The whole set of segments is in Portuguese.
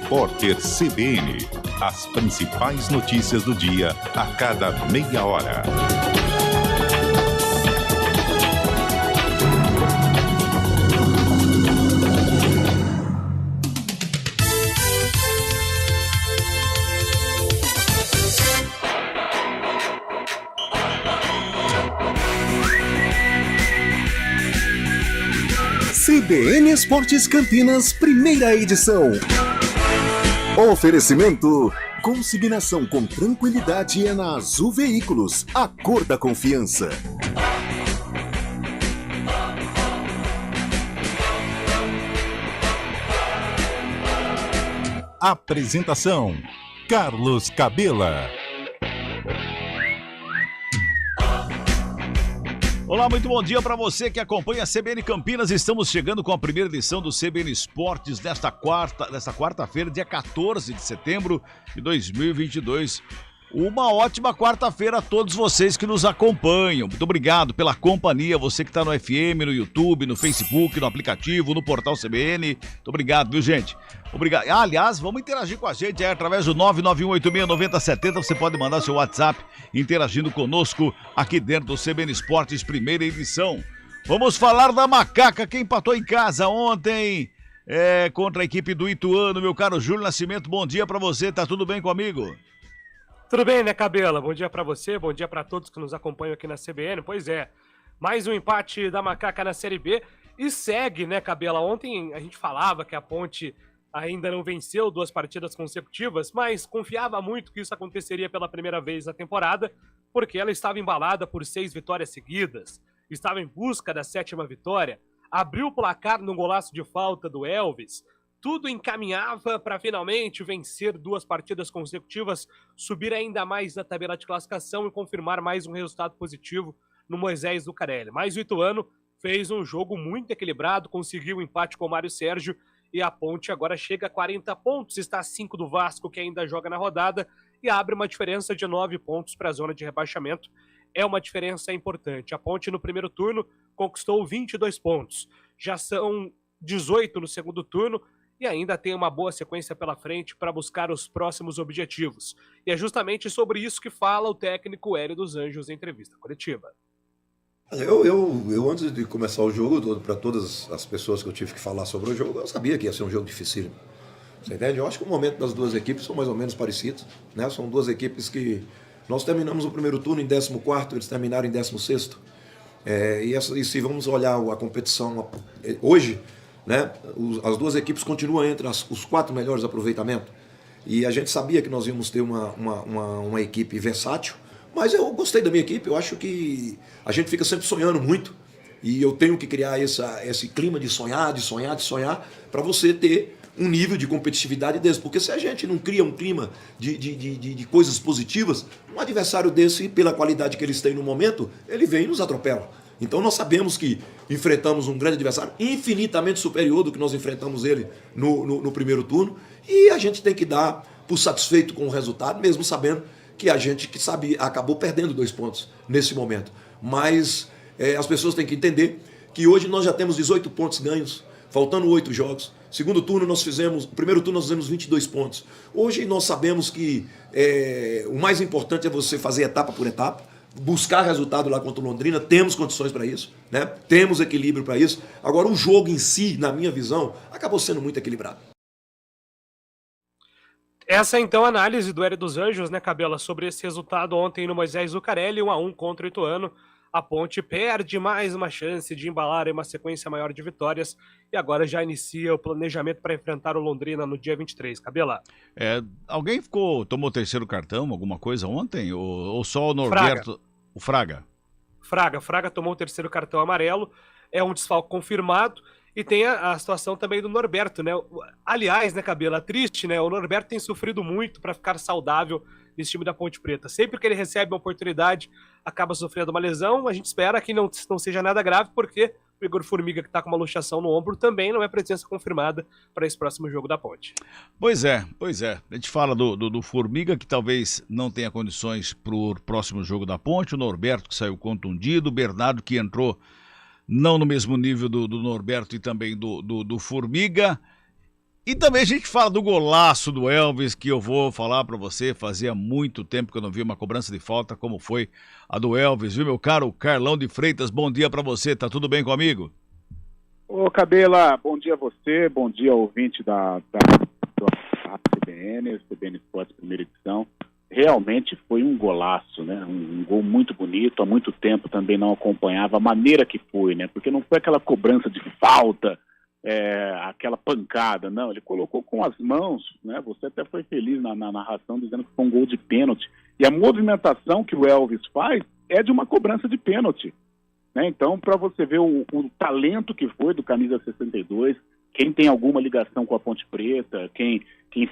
Repórter CBN. As principais notícias do dia a cada meia hora. CBN Esportes Campinas, primeira edição. Oferecimento: consignação com tranquilidade é na Azul Veículos, a cor da confiança. Apresentação: Carlos Cabela. Olá, muito bom dia para você que acompanha a CBN Campinas. Estamos chegando com a primeira edição do CBN Esportes desta quarta-feira, dia 14 de setembro de 2022. Uma ótima quarta-feira a todos vocês que nos acompanham. Muito obrigado pela companhia, você que está no FM, no YouTube, no Facebook, no aplicativo, no portal CBN. Muito obrigado, viu, gente? Obrigado. Aliás, vamos interagir com a gente através do 991869070. Você pode mandar seu WhatsApp interagindo conosco aqui dentro do CBN Esportes, primeira edição. Vamos falar da Macaca, que empatou em casa ontem contra a equipe do Ituano. Meu caro Júlio Nascimento, bom dia para você. Tá tudo bem comigo? Tudo bem, né, Cabela? Bom dia pra você, bom dia pra todos que nos acompanham aqui na CBN. Pois é, mais um empate da Macaca na Série B e segue, né, Cabela? Ontem a gente falava que a Ponte ainda não venceu 2 partidas consecutivas, mas confiava muito que isso aconteceria pela primeira vez na temporada, porque ela estava embalada por 6 vitórias seguidas, estava em busca da 7ª vitória, abriu o placar no golaço de falta do Elvis. Tudo encaminhava para finalmente vencer 2 partidas consecutivas, subir ainda mais na tabela de classificação e confirmar mais um resultado positivo no Moisés Lucarelli. Mas o Ituano fez um jogo muito equilibrado, conseguiu o empate com o Mário Sérgio e a Ponte agora chega a 40 pontos, está a 5 do Vasco, que ainda joga na rodada, e abre uma diferença de 9 pontos para a zona de rebaixamento. É uma diferença importante. A Ponte no primeiro turno conquistou 22 pontos, já são 18 no segundo turno, e ainda tem uma boa sequência pela frente para buscar os próximos objetivos. E é justamente sobre isso que fala o técnico Hélio dos Anjos em entrevista coletiva. Eu antes de começar o jogo, para todas as pessoas que eu tive que falar sobre o jogo, eu sabia que ia ser um jogo difícil. Você entende? Eu acho que o momento das 2 equipes são mais ou menos parecidos, né? São 2 equipes que nós terminamos o primeiro turno em 14º, eles terminaram em 16º. E se vamos olhar a competição hoje, né, as 2 equipes continuam entre os 4 melhores aproveitamentos. E a gente sabia que nós íamos ter uma equipe versátil, mas eu gostei da minha equipe. Eu acho que a gente fica sempre sonhando muito, e eu tenho que criar esse clima de sonhar, para você ter um nível de competitividade desse. Porque se a gente não cria um clima de coisas positivas, um adversário desse, pela qualidade que eles têm no momento, ele vem e nos atropela. Então nós sabemos que enfrentamos um grande adversário, infinitamente superior do que nós enfrentamos ele no primeiro turno, e a gente tem que dar por satisfeito com o resultado, mesmo sabendo que a gente acabou perdendo 2 pontos nesse momento. Mas as pessoas têm que entender que hoje nós já temos 18 pontos ganhos, faltando 8 jogos. Primeiro turno nós fizemos 22 pontos. Hoje nós sabemos que o mais importante é você fazer etapa por etapa, buscar resultado lá contra o Londrina, temos condições para isso, né? Temos equilíbrio para isso. Agora, o jogo em si, na minha visão, acabou sendo muito equilibrado. Essa é então a análise do Hélio dos Anjos, né, Cabela, sobre esse resultado ontem no Moisés Lucarelli, 1-1 contra o Ituano. A Ponte perde mais uma chance de embalar em uma sequência maior de vitórias e agora já inicia o planejamento para enfrentar o Londrina no dia 23. Cabela. Alguém tomou 3º cartão, alguma coisa ontem? Ou só o Norberto? Fraga. O Fraga tomou o 3º cartão amarelo, é um desfalque confirmado. E tem a situação também do Norberto, né? Aliás, né, Cabela, triste, né? O Norberto tem sofrido muito para ficar saudável nesse time da Ponte Preta. Sempre que ele recebe uma oportunidade, acaba sofrendo uma lesão. A gente espera que não seja nada grave, porque o Igor Formiga, que está com uma luxação no ombro, também não é presença confirmada para esse próximo jogo da Ponte. Pois é. A gente fala do Formiga, que talvez não tenha condições para o próximo jogo da Ponte. O Norberto, que saiu contundido. O Bernardo, que entrou não no mesmo nível do Norberto e também do Formiga. E também a gente fala do golaço do Elvis, que eu vou falar pra você, fazia muito tempo que eu não vi uma cobrança de falta como foi a do Elvis, viu, meu caro Carlão de Freitas? Bom dia pra você, tá tudo bem comigo? Ô, Cabela, bom dia a você, bom dia ao ouvinte da CBN Esportes primeira edição. Realmente foi um golaço, né? Um gol muito bonito, há muito tempo também não acompanhava a maneira que foi, né? Porque não foi aquela cobrança de falta, aquela pancada, não. Ele colocou com as mãos, né? Você até foi feliz na narração dizendo que foi um gol de pênalti. E a movimentação que o Elvis faz é de uma cobrança de pênalti, né? Então, para você ver o talento que foi do camisa 62, quem tem alguma ligação com a Ponte Preta, quem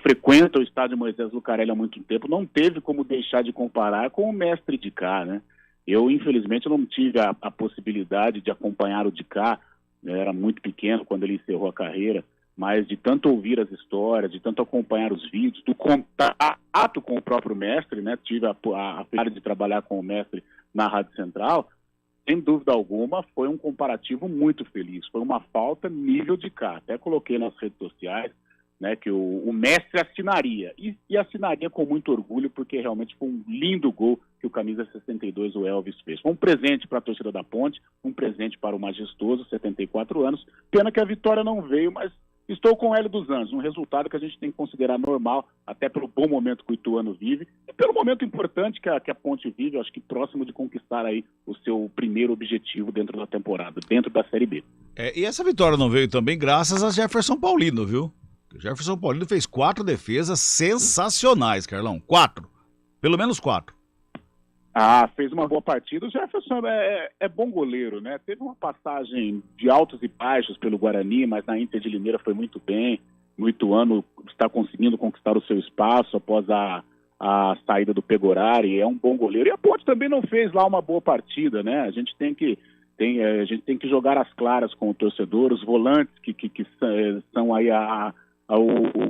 frequenta o estádio Moisés Lucarelli há muito tempo, não teve como deixar de comparar com o mestre de cá, né? Eu, infelizmente, não tive a possibilidade de acompanhar o de cá, eu era muito pequeno quando ele encerrou a carreira, mas de tanto ouvir as histórias, de tanto acompanhar os vídeos, do contato com o próprio mestre, né? Tive a felicidade de trabalhar com o mestre na Rádio Central. Sem dúvida alguma, foi um comparativo muito feliz. Foi uma falta nível de cá. Até coloquei nas redes sociais, né, que o mestre assinaria. E assinaria com muito orgulho, porque realmente foi um lindo gol que o camisa 62, o Elvis, fez. Foi um presente para a torcida da Ponte, um presente para o majestoso, 74 anos. Pena que a vitória não veio, mas estou com o Hélio dos Anjos, um resultado que a gente tem que considerar normal, até pelo bom momento que o Ituano vive, e pelo momento importante que a Ponte vive, acho que próximo de conquistar aí o seu primeiro objetivo dentro da temporada, dentro da Série B. E essa vitória não veio também graças a Jefferson Paulino, viu? O Jefferson Paulino fez 4 defesas sensacionais, Carlão. 4. Pelo menos 4. Fez uma boa partida. O Jefferson é bom goleiro, né? Teve uma passagem de altos e baixos pelo Guarani, mas na Inter de Limeira foi muito bem. No Ituano está conseguindo conquistar o seu espaço após a saída do Pegorari. É um bom goleiro. E a Ponte também não fez lá uma boa partida, né? A gente tem que jogar as claras com o torcedor, os volantes que são aí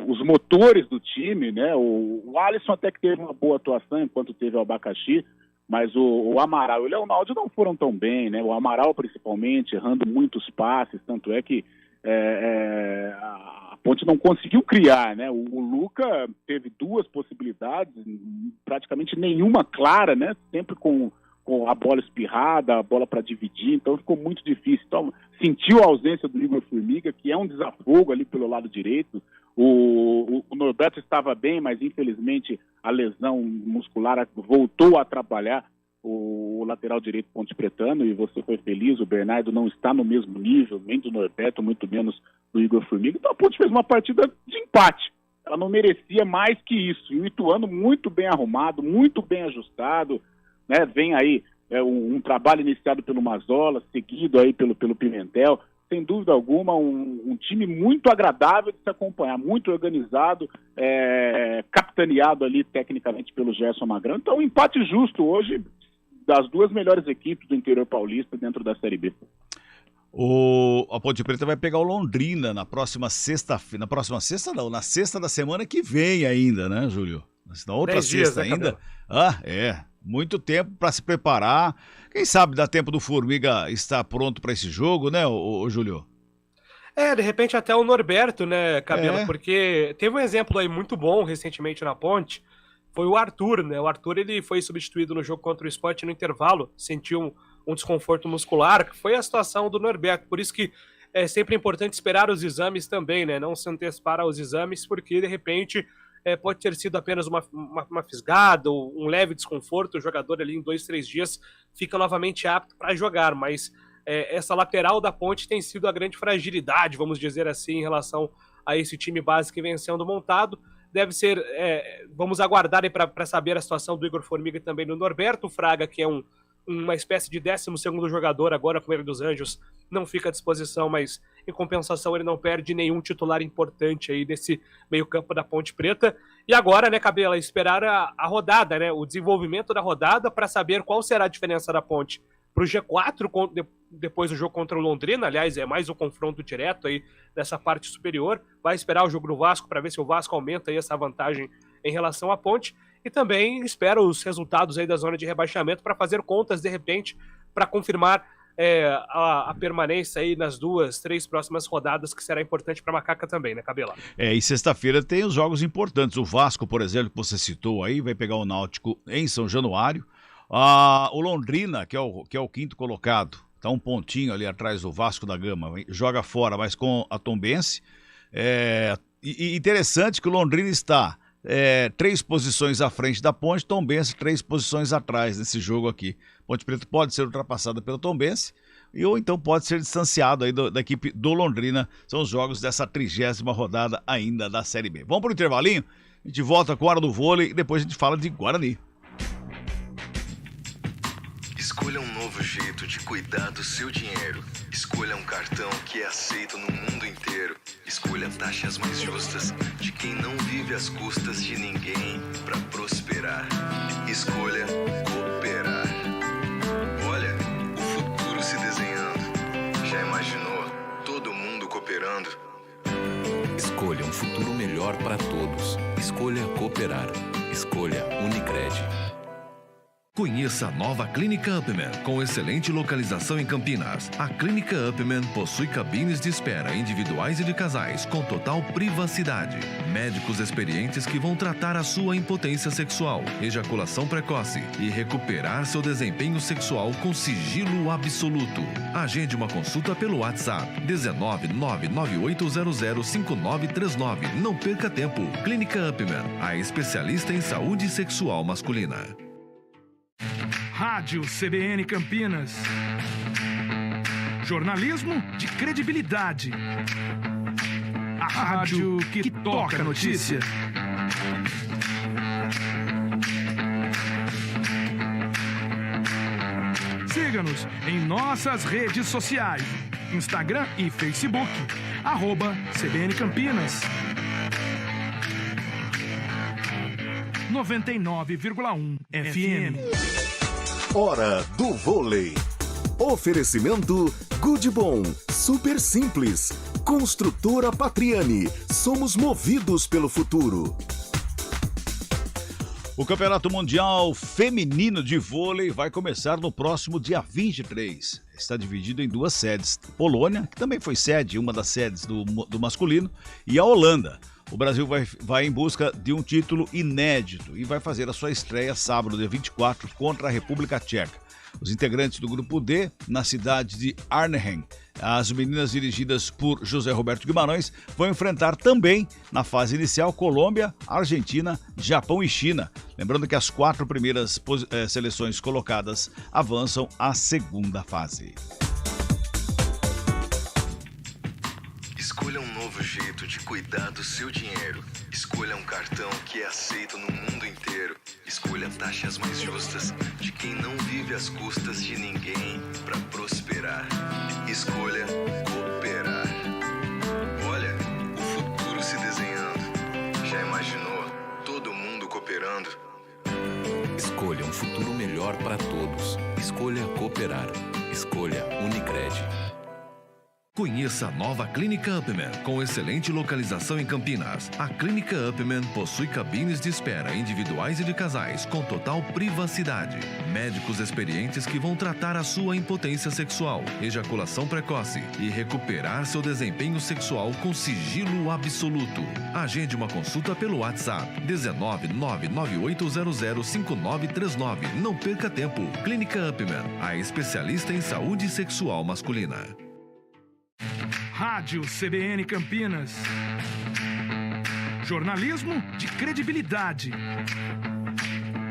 os motores do time, né? O Alisson até que teve uma boa atuação enquanto teve o Abacaxi, mas o Amaral e o Leonardo não foram tão bem, né? O Amaral principalmente errando muitos passes, tanto é que a Ponte não conseguiu criar, né? O Luca teve 2 possibilidades, praticamente nenhuma clara, né? Sempre com a bola espirrada, a bola para dividir, então ficou muito difícil. Então, sentiu a ausência do Igor Formiga, que é um desafogo ali pelo lado direito. O Norberto estava bem, mas infelizmente a lesão muscular voltou a atrapalhar o lateral direito Ponte Pretano, e você foi feliz, o Bernardo não está no mesmo nível, nem do Norberto, muito menos do Igor Formiga. Então a Ponte fez uma partida de empate. Ela não merecia mais que isso. E o Ituano muito bem arrumado, muito bem ajustado, né? Vem aí um trabalho iniciado pelo Mazola, seguido aí pelo Pimentel. Sem dúvida alguma, um time muito agradável de se acompanhar, muito organizado, capitaneado ali tecnicamente pelo Gerson Magrão. Então, um empate justo hoje das 2 melhores equipes do interior paulista dentro da Série B. A Ponte Preta vai pegar o Londrina na próxima sexta-feira. Na próxima sexta não, na sexta da semana que vem ainda, né, Júlio? Na outra sexta ainda. Muito tempo para se preparar. Quem sabe dá tempo do Formiga estar pronto para esse jogo, né, ô Júlio? De repente até o Norberto, né, Cabelo? Porque teve um exemplo aí muito bom recentemente na Ponte, foi o Arthur, né? O Arthur, ele foi substituído no jogo contra o Sport no intervalo, sentiu um desconforto muscular, que foi a situação do Norberto. Por isso que é sempre importante esperar os exames também, né? Não se antecipar aos exames, porque de repente pode ter sido apenas uma fisgada ou um leve desconforto, o jogador ali em 2, 3 dias fica novamente apto para jogar, mas essa lateral da Ponte tem sido a grande fragilidade, vamos dizer assim, em relação a esse time base que vem sendo montado. Deve ser, vamos aguardar para saber a situação do Igor Formiga e também do Norberto Fraga, que é uma espécie de 12º jogador agora com ele dos Anjos, não fica à disposição, mas em compensação ele não perde nenhum titular importante aí desse meio campo da Ponte Preta. E agora, né, Cabela, esperar a rodada, né, o desenvolvimento da rodada para saber qual será a diferença da Ponte para o G4 depois do jogo contra o Londrina. Aliás, é mais um confronto direto aí nessa parte superior. Vai esperar o jogo do Vasco para ver se o Vasco aumenta aí essa vantagem em relação à Ponte. E também espera os resultados aí da zona de rebaixamento para fazer contas, de repente, para confirmar a permanência aí nas 2, 3 próximas rodadas, que será importante para a Macaca também, né, Cabela? E sexta-feira tem os jogos importantes. O Vasco, por exemplo, que você citou aí, vai pegar o Náutico em São Januário. O Londrina, que é o quinto colocado, tá um pontinho ali atrás do Vasco da Gama, joga fora, mas com a Tombense. E interessante que o Londrina está 3 posições à frente da Ponte, Tombense 3 posições atrás nesse jogo aqui. Ponte Preta pode ser ultrapassada pela Tombense, ou então pode ser distanciado aí da equipe do Londrina. São os jogos dessa 30ª rodada ainda da Série B. Vamos para o intervalinho? A gente volta com a Hora do Vôlei e depois a gente fala de Guarani. Escolha um novo jeito de cuidar do seu dinheiro. Escolha um cartão que é aceito no mundo inteiro. Escolha taxas mais justas de quem não vive às custas de ninguém para prosperar. Escolha cooperar. Olha, o futuro se desenhando. Já imaginou todo mundo cooperando? Escolha um futuro melhor para todos. Escolha cooperar. Escolha Unicred. Conheça a nova Clínica Upman, com excelente localização em Campinas. A Clínica Upman possui cabines de espera individuais e de casais, com total privacidade. Médicos experientes que vão tratar a sua impotência sexual, ejaculação precoce e recuperar seu desempenho sexual com sigilo absoluto. Agende uma consulta pelo WhatsApp 19998005939. Não perca tempo. Clínica Upman, a especialista em saúde sexual masculina. Rádio CBN Campinas. Jornalismo de credibilidade. A rádio que toca a notícia. Siga-nos em nossas redes sociais. Instagram e Facebook. @CBN Campinas. 99,1 FM. Hora do Vôlei. Oferecimento Good Bom, super simples. Construtora Patriani, somos movidos pelo futuro. O Campeonato Mundial Feminino de Vôlei vai começar no próximo dia 23. Está dividido em 2 sedes. Polônia, que também foi sede, uma das sedes do masculino, e a Holanda. O Brasil vai em busca de um título inédito e vai fazer a sua estreia sábado, dia 24, contra a República Tcheca. Os integrantes do Grupo D, na cidade de Arnhem, as meninas dirigidas por José Roberto Guimarães, vão enfrentar também, na fase inicial, Colômbia, Argentina, Japão e China. Lembrando que as 4 primeiras seleções colocadas avançam à segunda fase. Escolha um novo jeito de cuidar do seu dinheiro. Escolha um cartão que é aceito no mundo inteiro. Escolha taxas mais justas de quem não vive às custas de ninguém para prosperar. Escolha cooperar. Olha, o futuro se desenhando. Já imaginou todo mundo cooperando? Escolha um futuro melhor para todos. Escolha cooperar. Escolha Unicred. Conheça a nova Clínica Upman, com excelente localização em Campinas. A Clínica Upman possui cabines de espera individuais e de casais, com total privacidade. Médicos experientes que vão tratar a sua impotência sexual, ejaculação precoce e recuperar seu desempenho sexual com sigilo absoluto. Agende uma consulta pelo WhatsApp 19998005939. Não perca tempo. Clínica Upman, a especialista em saúde sexual masculina. Rádio CBN Campinas. Jornalismo de credibilidade.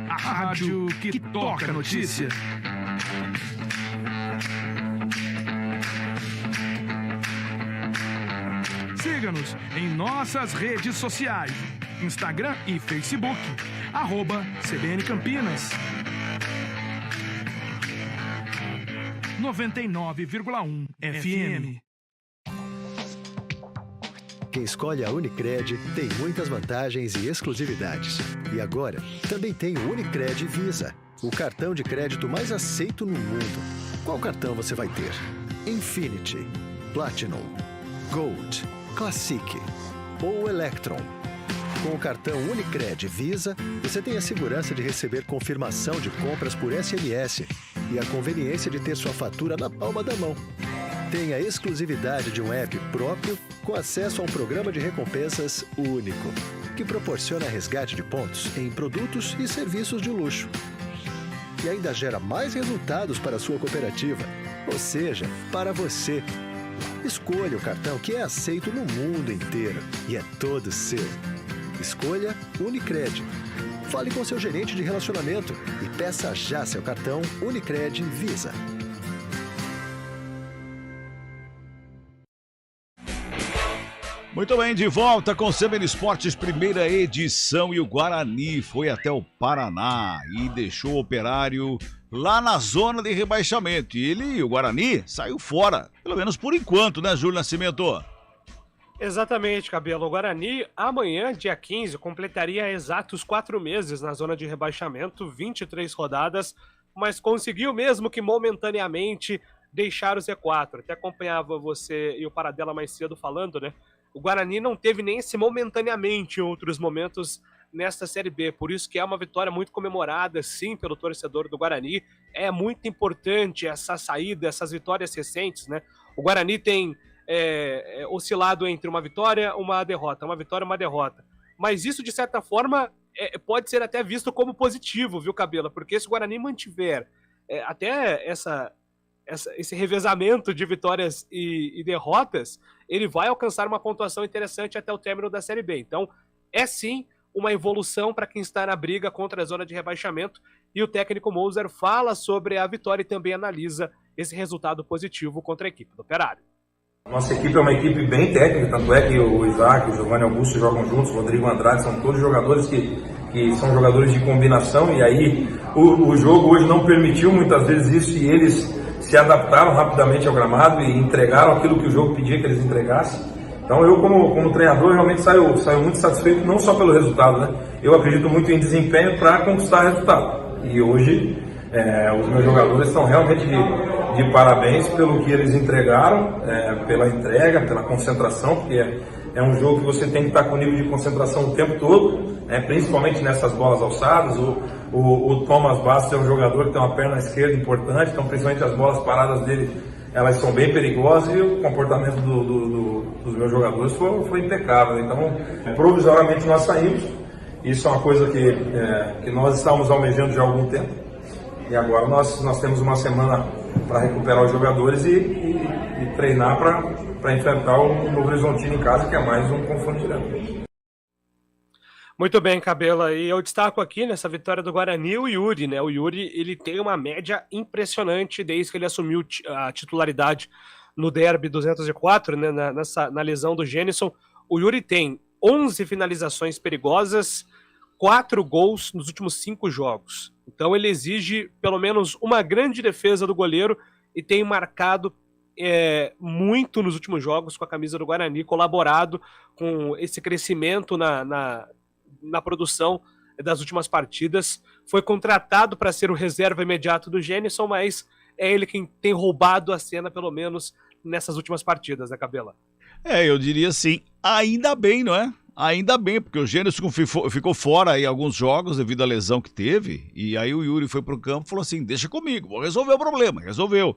A rádio que toca a notícia. Siga-nos em nossas redes sociais. Instagram e Facebook. @CBN Campinas. 99,1 FM. Quem escolhe a Unicred tem muitas vantagens e exclusividades. E agora, também tem o Unicred Visa, o cartão de crédito mais aceito no mundo. Qual cartão você vai ter? Infinity, Platinum, Gold, Classic ou Electron? Com o cartão Unicred Visa, você tem a segurança de receber confirmação de compras por SMS e a conveniência de ter sua fatura na palma da mão. Tem a exclusividade de um app próprio com acesso a um programa de recompensas único, que proporciona resgate de pontos em produtos e serviços de luxo. E ainda gera mais resultados para a sua cooperativa, ou seja, para você. Escolha o cartão que é aceito no mundo inteiro e é todo seu. Escolha Unicred. Fale com seu gerente de relacionamento e peça já seu cartão Unicred Visa. Muito bem, de volta com o CBN Esportes, primeira edição, e o Guarani foi até o Paraná e deixou o Operário lá na zona de rebaixamento. E o Guarani, saiu fora, pelo menos por enquanto, né, Júlio Nascimento? Exatamente, Cabelo. O Guarani, amanhã, dia 15, completaria exatos 4 meses na zona de rebaixamento, 23 rodadas, mas conseguiu mesmo que momentaneamente deixar o Z4. Até acompanhava você e o Paradela mais cedo falando, né? O Guarani não teve nem esse momentaneamente em outros momentos nesta Série B, por isso que é uma vitória muito comemorada, sim, pelo torcedor do Guarani. É muito importante essa saída, essas vitórias recentes, né? O Guarani tem oscilado entre uma vitória, uma derrota, uma vitória, uma derrota. Mas isso, de certa forma, pode ser até visto como positivo, viu, Cabela? Porque se o Guarani mantiver até esse revezamento de vitórias e derrotas, ele vai alcançar uma pontuação interessante até o término da Série B. Então, é sim uma evolução para quem está na briga contra a zona de rebaixamento, e o técnico Moser fala sobre a vitória e também analisa esse resultado positivo contra a equipe do Operário. Nossa equipe é uma equipe bem técnica, tanto é que o Isaac, o Giovanni Augusto jogam juntos, o Rodrigo Andrade, são todos jogadores que são jogadores de combinação, e aí o jogo hoje não permitiu muitas vezes isso, e eles se adaptaram rapidamente ao gramado e entregaram aquilo que o jogo pedia que eles entregassem. Então eu, como treinador, realmente saio muito satisfeito, não só pelo resultado, né? Eu acredito muito em desempenho para conquistar resultado. E hoje os meus jogadores estão realmente de parabéns pelo que eles entregaram, pela entrega, pela concentração, porque é um jogo que você tem que estar com nível de concentração o tempo todo, principalmente nessas bolas alçadas. O Thomas Bastos é um jogador que tem uma perna esquerda importante, então principalmente as bolas paradas dele, elas são bem perigosas, e o comportamento dos meus jogadores foi impecável. Então, provisoriamente nós saímos. Isso é uma coisa que nós estávamos almejando já há algum tempo. E agora nós temos uma semana para recuperar os jogadores e treinar para enfrentar o Novo Horizontino em casa, que é mais um confronto direto. Muito bem, Cabela, e eu destaco aqui nessa vitória do Guarani o Yuri, né? O Yuri, ele tem uma média impressionante desde que ele assumiu a titularidade no Derby 204, né? Na lesão do Gênison. O Yuri tem 11 finalizações perigosas, 4 gols nos últimos 5 jogos. Então ele exige pelo menos uma grande defesa do goleiro e tem marcado muito nos últimos jogos com a camisa do Guarani, colaborado com esse crescimento na produção das últimas partidas. Foi contratado para ser o reserva imediato do Gênison, mas é ele quem tem roubado a cena, pelo menos nessas últimas partidas, né, Cabela? Eu diria assim, ainda bem, não é? Ainda bem, porque o Gênison ficou fora aí alguns jogos devido à lesão que teve, e aí o Yuri foi pro campo e falou assim, deixa comigo, vou resolver o problema. Resolveu.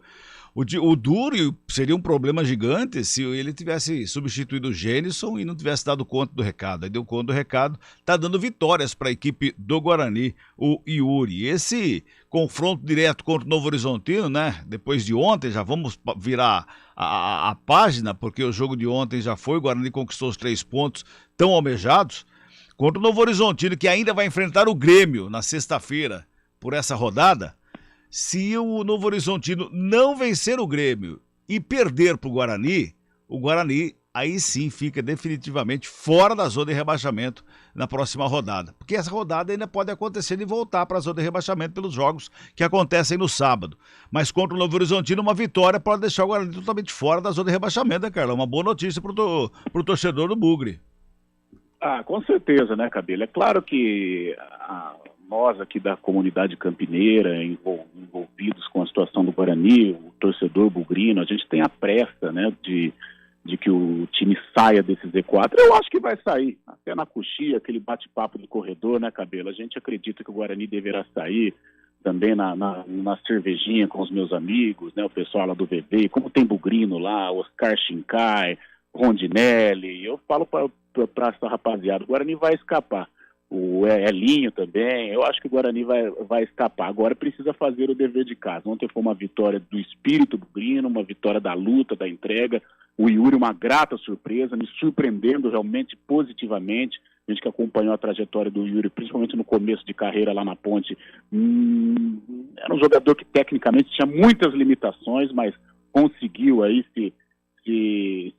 O duro seria um problema gigante se ele tivesse substituído o Gênison e não tivesse dado conta do recado. Aí deu conta do recado, tá dando vitórias para a equipe do Guarani, o Yuri. Esse confronto direto contra o Novo Horizontino, né? Depois de ontem, já vamos virar a página, porque o jogo de ontem já foi, o Guarani conquistou os 3 pontos tão almejados, contra o Novo Horizontino, que ainda vai enfrentar o Grêmio na sexta-feira por essa rodada. Se o Novo Horizontino não vencer o Grêmio e perder para o Guarani aí sim fica definitivamente fora da zona de rebaixamento na próxima rodada. Porque essa rodada ainda pode acontecer de voltar para a zona de rebaixamento pelos jogos que acontecem no sábado. Mas contra o Novo Horizontino, uma vitória pode deixar o Guarani totalmente fora da zona de rebaixamento, né, Carla? Uma boa notícia para o torcedor do Bugre. Com certeza, né, Cabelo? É claro que nós aqui da comunidade campineira, envolvidos com a situação do Guarani, o torcedor bugrino, a gente tem a pressa, né, de que o time saia desse Z4. Eu acho que vai sair, até na coxia, aquele bate-papo do corredor, né, Cabelo? A gente acredita que o Guarani deverá sair, também na cervejinha com os meus amigos, né, o pessoal lá do VV, como tem Bugrino lá, Oscar Shinkai, Rondinelli, eu falo para essa rapaziada, o Guarani vai escapar. O Elinho também, eu acho que o Guarani vai escapar. Agora precisa fazer o dever de casa. Ontem foi uma vitória do espírito do Brino, uma vitória da luta, da entrega. O Yuri, uma grata surpresa, me surpreendendo realmente positivamente. A gente que acompanhou a trajetória do Yuri, principalmente no começo de carreira lá na Ponte, era um jogador que tecnicamente tinha muitas limitações, mas conseguiu aí se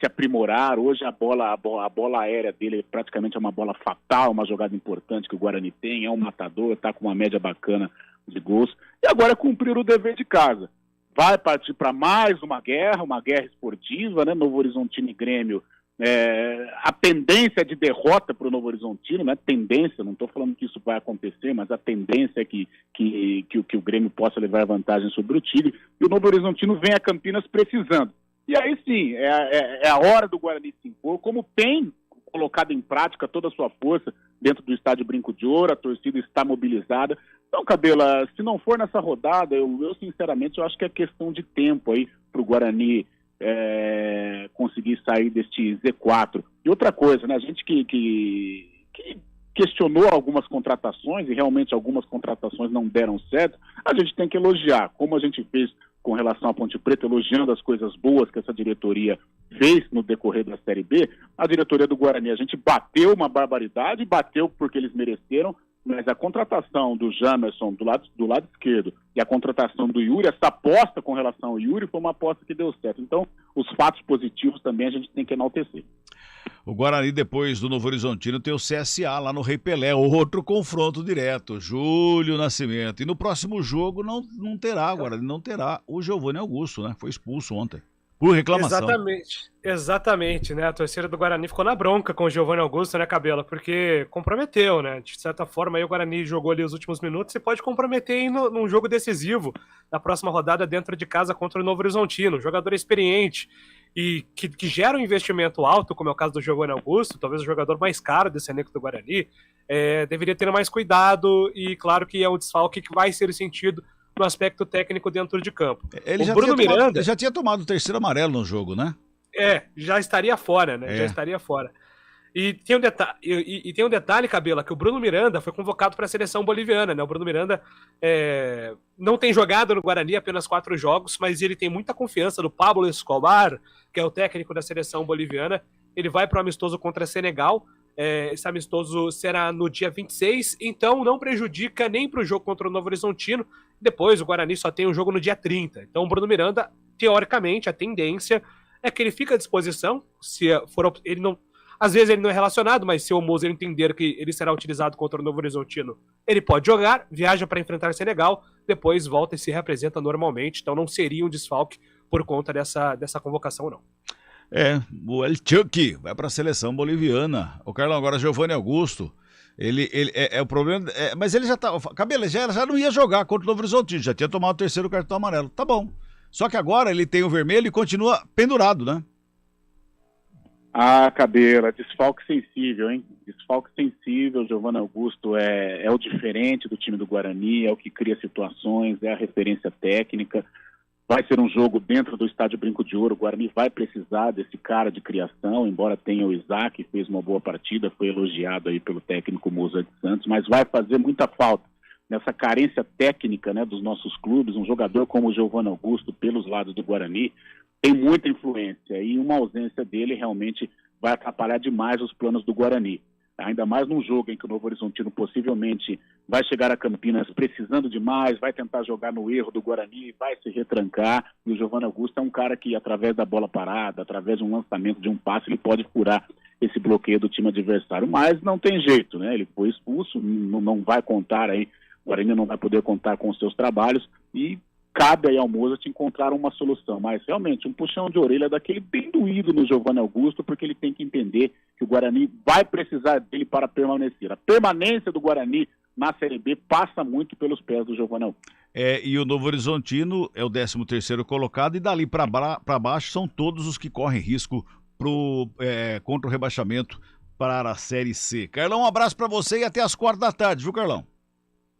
aprimorar. Hoje a bola aérea dele praticamente é uma bola fatal, uma jogada importante que o Guarani tem, é um matador, está com uma média bacana de gols. E agora é cumprir o dever de casa. Vai partir para mais uma guerra esportiva, né? Novo Horizontino e Grêmio. A tendência de derrota para o Novo Horizontino, né? Tendência, não estou falando que isso vai acontecer, mas a tendência é que o Grêmio possa levar vantagem sobre o Tigre. E o Novo Horizontino vem a Campinas precisando. E aí sim, é a hora do Guarani se impor, como tem colocado em prática toda a sua força dentro do estádio Brinco de Ouro, a torcida está mobilizada. Então, Cabela, se não for nessa rodada, eu sinceramente eu acho que é questão de tempo aí para o Guarani conseguir sair deste Z4. E outra coisa, né, a gente que questionou algumas contratações, e realmente algumas contratações não deram certo, a gente tem que elogiar, como a gente fez com relação à Ponte Preta, elogiando as coisas boas que essa diretoria fez no decorrer da Série B. A diretoria do Guarani, a gente bateu uma barbaridade, bateu porque eles mereceram, mas a contratação do Jamerson do lado esquerdo e a contratação do Yuri, essa aposta com relação ao Yuri foi uma aposta que deu certo. Então, os fatos positivos também a gente tem que enaltecer. O Guarani, depois do Novo Horizontino, tem o CSA lá no Rei Pelé, outro confronto direto, Júlio Nascimento. E no próximo jogo não terá, Guarani não terá o Giovanni Augusto, né? Foi expulso ontem, por reclamação. Exatamente, né? A torcida do Guarani ficou na bronca com o Giovanni Augusto, né, Cabela? Porque comprometeu, né? De certa forma, aí o Guarani jogou ali os últimos minutos e pode comprometer num jogo decisivo na próxima rodada dentro de casa contra o Novo Horizontino. Um jogador experiente e que gera um investimento alto, como é o caso do Giovanni Augusto, talvez o jogador mais caro desse elenco do Guarani, deveria ter mais cuidado e claro que é um desfalque que vai ser sentido no aspecto técnico dentro de campo. Ele já tinha tomado o terceiro amarelo no jogo, né? Já estaria fora, né? Já estaria fora. E tem um detalhe, Cabela, que o Bruno Miranda foi convocado para a seleção boliviana, né? O Bruno Miranda não tem jogado no Guarani apenas 4 jogos, mas ele tem muita confiança do Pablo Escobar, que é o técnico da seleção boliviana. Ele vai para o amistoso contra Senegal. Esse amistoso será no dia 26, então não prejudica nem para o jogo contra o Novo Horizontino. Depois o Guarani só tem um jogo no dia 30. Então o Bruno Miranda, teoricamente, a tendência é que ele fica à disposição, se for ele não. Às vezes ele não é relacionado, mas se o Moser entender que ele será utilizado contra o Novo Horizontino, ele pode jogar, viaja para enfrentar o Senegal, depois volta e se reapresenta normalmente. Então não seria um desfalque por conta dessa convocação, não. O El Chucky vai para a seleção boliviana. O Carlão, agora Giovanni Augusto, ele o problema, mas ele já tá, Cabelo, já não ia jogar contra o Novo Horizontino, já tinha tomado o terceiro cartão amarelo, tá bom. Só que agora ele tem o vermelho e continua pendurado, né? Cabela, desfalque sensível, hein? Desfalque sensível, Giovanni Augusto é o diferente do time do Guarani, é o que cria situações, é a referência técnica. Vai ser um jogo dentro do estádio Brinco de Ouro, o Guarani vai precisar desse cara de criação, embora tenha o Isaac, que fez uma boa partida, foi elogiado aí pelo técnico Moza de Santos, mas vai fazer muita falta nessa carência técnica, né, dos nossos clubes. Um jogador como o Giovanni Augusto, pelos lados do Guarani, tem muita influência e uma ausência dele realmente vai atrapalhar demais os planos do Guarani. Ainda mais num jogo em que o Novo Horizontino possivelmente vai chegar a Campinas precisando demais, vai tentar jogar no erro do Guarani, vai se retrancar, e o Giovanni Augusto é um cara que, através da bola parada, através de um lançamento, de um passe, ele pode furar esse bloqueio do time adversário, mas não tem jeito, né? Ele foi expulso, não vai contar aí, o Guarani não vai poder contar com os seus trabalhos, e cabe aí ao Moza te encontrar uma solução, mas realmente um puxão de orelha daquele bem doído no Giovanni Augusto, porque ele tem que entender que o Guarani vai precisar dele para permanecer. A permanência do Guarani na Série B passa muito pelos pés do Giovanni Augusto. E o Novo Horizontino é o 13º colocado, e dali para baixo são todos os que correm risco contra o rebaixamento para a Série C. Carlão, um abraço para você e até às 4 da tarde, viu, Carlão?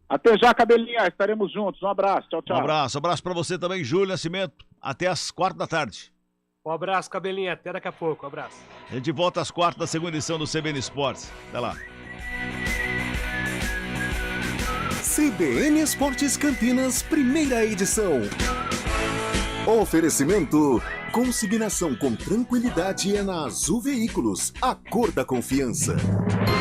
Até já, Cabelinha, estaremos juntos. Um abraço, tchau, tchau. Um abraço para você também, Júlio Nascimento. Até às 4h. Um abraço, Cabelinha, até daqui a pouco, um abraço. A gente volta às 4 da segunda edição do CBN Esportes. Até lá. CBN Esportes Campinas, primeira edição. Oferecimento: consignação com tranquilidade é na Azul Veículos, a cor da confiança.